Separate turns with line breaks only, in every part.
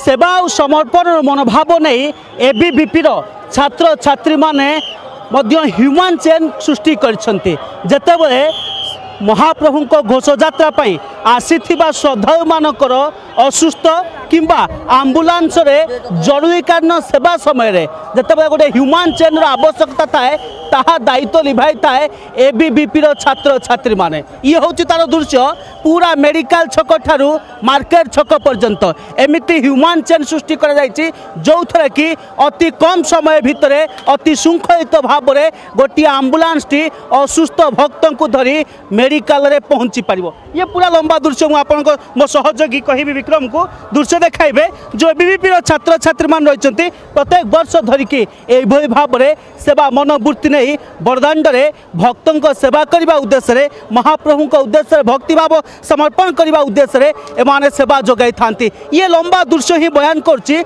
सेवा और समर्पण मनोभाव नहीं एबीवीपी छात्र छात्री माने ह्यूमन चेन सृष्टि करते महाप्रभु घोषयात्रा आसीथिबा श्रद्धालु मानकर असुस्थ किंबा आम्बुलांस रे जरूरीकालीन सेवा समय जिते गोटे ह्यूमन चेन आवश्यकता थाए ताहा दायित्व निभाई थाए एबीवीपी छात्र छात्री माने। ये हूँ तार दृश्य पूरा मेडिकल छक ठारू मार्केट छक पर्यंत एमती ह्यूमन चेन सृष्टि जो थे कि अति कम समय भितर अति श्रृंखलित भाव में गोटे आम्बुलांस टी असुस्थ भक्त को धरी मेडिकल रे पहुँची पार। ये पूरा लंबा दृश्य मुझे मो सहयोगी कहि विक्रम को दृश्य देखाइबे जो एबीवीपी छात्र छात्री मान रही प्रत्येक वर्ष धरिकी यही भाव में सेवा मनोवृत्ति नहीं बरदाण्डे भक्तों सेवा करने उद्देश्य महाप्रभु उद्देश्य भक्तिभाव समर्पण करने उद्देश्य एमाने सेवा जोगाई था। ये लंबा दृश्य ही बयान करते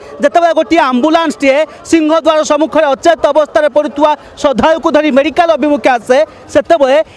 गोटे आम्बुलांस टे सिंहद्वार सम्मुख अचेत अवस्था पड़ुवा श्रद्धालु को धरी मेडिकल अभिमुखे आसे से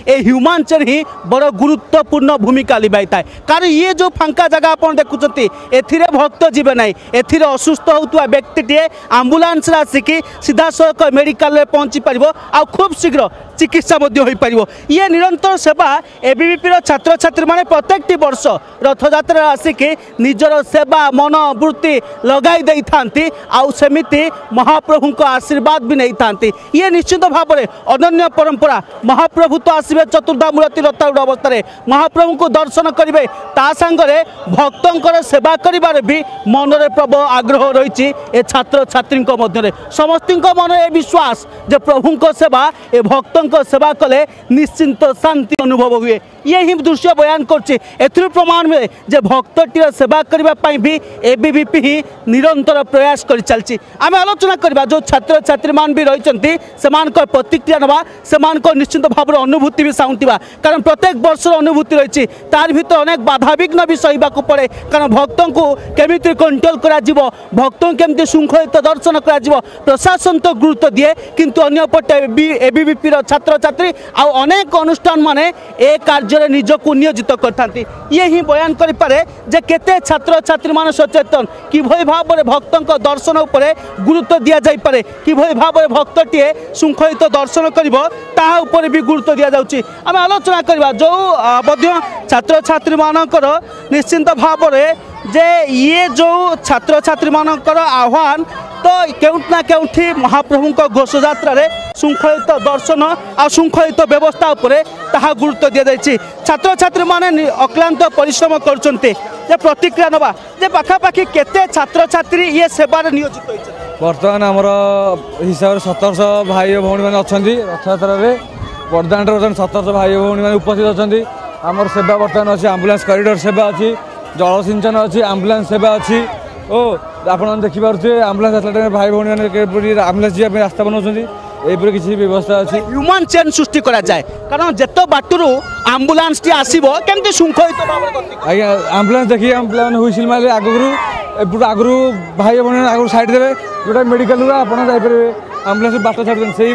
ह्यूमन चेन ही बड़ गुरुत्वपूर्ण भूमिका लिभाई था। कारण ये जो फांका जगह आप देखुं ए भक्त जीवे ना ए असुस्थ होता व्यक्ति आम्बुलांस आसिकी सीधा सड़क मेडिकल पहुँची पार आ खूब शीघ्र चिकित्सा हो पार। ये निरंतर सेवा एबीवीपी छात्र छात्री माने प्रत्येक वर्ष रथयात्रा आसिकी निजर सेवा मनोवृत्ति लगाई दे थांती आउ सेमिति महाप्रभु को आशीर्वाद भी नहीं थांती। ये निश्चित भाव में अनन्य परंपरा। महाप्रभु तो आसबे चतुर्धा मूर्ति रथारूढ़ अवस्था महाप्रभु को दर्शन करेंगे ता सांगरे भक्तों सेवा करिबार भी मनरे प्रबल आग्रह रही छात्र छात्री मध्य समस्त मन ए विश्वास जे प्रभु को सेवा ए भक्तों सेवा कले निश्चिंत शांति अनुभव हुए। ये ही दृश्य बयान कर प्रमाण में जे भक्तटीर सेवा करने भी एबीवीपी ही निरंतर प्रयास कर चलती। आम आलोचना करवा जो छात्र छात्री मान भी रही प्रतिक्रिया नवा से निश्चित भाव अनुभूति भी साउंटिबा कारण प्रत्येक वर्ष अनुभूति रही तार भीतर अनेक बाधाविघ्न भी सहिबा को पड़े कारण भक्तों को केमिति कंट्रोल करा जिवो भक्तों केमिति श्रृंखलित दर्शन करा जिवो प्रशासन तो गुरुत्व दिए किंतु अन्य पटे एबीवीपी छात्र छात्री आउ अनेक अनुष्ठान माने ए कार्य निजको नियोजित करथांती। ये ही बयान करि पारे जे केते छात्र छात्री मान सचेतन किभଳି भाव में भक्तों दर्शन उपरे गुरुत्व दिया जाई पारे किभଳି भाव में भक्तटीए श्रृंखलित दर्शन करिवो ताहा उपरे भी गुरुत्व दिया जाउची। आम आलोचना करबा जो मध्य छात्र छात्री मानकर निश्चिंत भाव में जे ये जो छात्र छात्री मानकर आह्वान तो केउठना केउठी महाप्रभु को घोषयात्रा श्रृंखलित दर्शन आ श्रृंखलित व्यवस्था उपरे ताहा गुरुत्व दिया जायछि। छात्र छात्री माने अक्लांत परिश्रम करछन्ते जे प्रतिक्रिया नबा जे पाखापाखि केते छात्र छात्री ये सेवा नियोजित होइछ।
वर्तमान आमर हिसाब 1700 भाई भौणी माने अछन्ती रथयात्रा रे बरदाण्ड 1700 भाई भौणी माने उपस्थित अछन्ती। आमर सेवा वर्तमान अछि एम्बुलेंस कॉरिडोर सेवा अछि जल सिंचन अच्छी आम्बुलांस सेवा अच्छी ओ आप देखिपे आम्बुलांस भाई भौणी मैंने आम्बुलांस जावाई रास्ता बनाऊँ यहीपर किसी व्यवस्था अच्छी
ह्यूमन चेन सृष्टि करा जाए कारण जेत बाटू आम्बुलांस टी आसो केमती श्रृंखलित
आज्ञा आम्बुलांस देखिए आम हुईसिल मारे आगु आगु भाई भौणी आगु साइड देवे जोटा मेडिकल आप आम्बुलांस बाट छाड़ुन से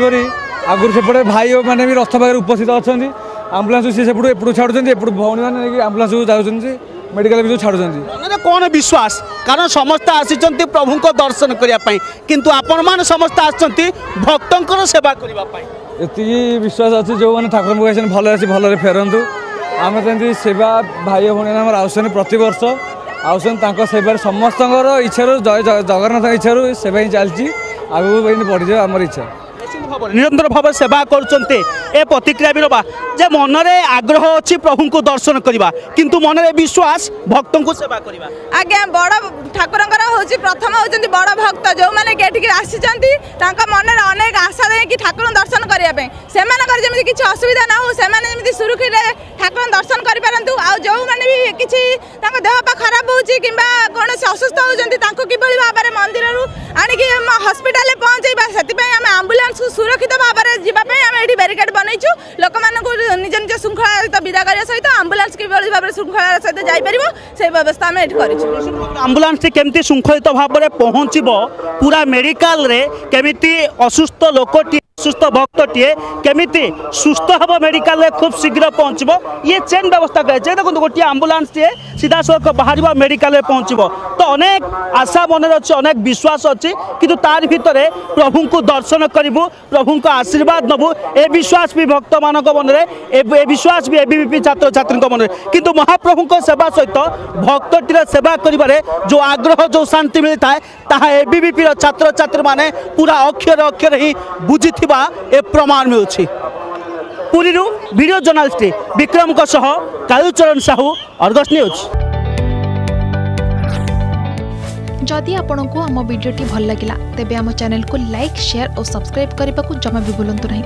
आगु सेपटे भाई मैंने भी रथ पाखे उपस्थित अच्छा आम्बुलांस सी सेपटू एपटू छाड़ुं एपटू भौणी मैंने आम्बुलांस को जाऊँ मेडिकल भी छाड़ुं
कौन विश्वास कारण समस्त आसी प्रभु को दर्शन करने किंतु आपण मान समस्त आसती भक्तों सेवा करने
ये विश्वास अच्छी जो मैंने ठाकुर मुझे भल फेरतु आम जमी सेवा भाई भौणी आसन प्रत वर्ष आसन सेवा समस्त इच्छा जगन्नाथ इच्छा सेवा ही चलती आगे बढ़ी जाए आम इच्छा
निरंतर भाव सेवा करते ए प्रतिक्रिया भी रहा जे मनरे आग्रह अच्छी प्रभु को दर्शन करवा किंतु मनरे विश्वास भक्तों को सेवा करवा।
आज्ञा बड़ ठाकुर प्रथम होती बड़ भक्त जो मैंने आसी मन अनेक आशा दे कि ठाकुर दर्शन करने से किसी असुविधा ना हो से सुरक्षित ठाकुर दर्शन करूँ आ जो मैंने भी किसी देह पा खराब होती कि कौन से असुस्थ होती कि भाव में मंदिर आणिकी हस्पिटाल पहुँचेबा से आम आम्बुलांस को सुरक्षित भाव में जावाई बैरिकेड बनईचु लोक निज निज श्रृंखला विदा करने सहित आम्बुलांस किभଳି भाव में श्रृंखला सहित जापर से व्यवस्था आम कर
आम्बुलांस केमती श्रृंखलित भाव में पहुँचब पूरा मेडिकल रे केमिति असुस्थ लोकटी असुस्थ भक्तटीए केमिति सुस्थ हम मेडिकल खूब शीघ्र पहुँचब ये चेन व्यवस्था कराई देखो गोटे आम्बुलांस टे सीधा सड़क बाहर मेडिकल पहुँचब तो अनेक आशा मन अच्छे अनेक विश्वास अच्छी कि तार भितर प्रभु को दर्शन करूँ प्रभु को आशीर्वाद नबू ए विश्वास भी भक्त मान मन में विश्वास भी एबीवीपी छात्र छात्री मन में किंतु महाप्रभु सेवा सहित भक्तटीर सेवा करिबारे जो आग्रह जो शांति मिलता है ताहा एबीवीपी छात्र छात्री माने पूरा अक्षर अक्षर ही बुझी ए प्रमाण मिलुछि। Puri video journalist Vikram Kalucharan Sahu Argus news.
जदि आपंक आम भिडी भल लगा तेब आम चैनल को लाइक शेयर और सब्सक्राइब करने को जमा भी भूलु नहीं।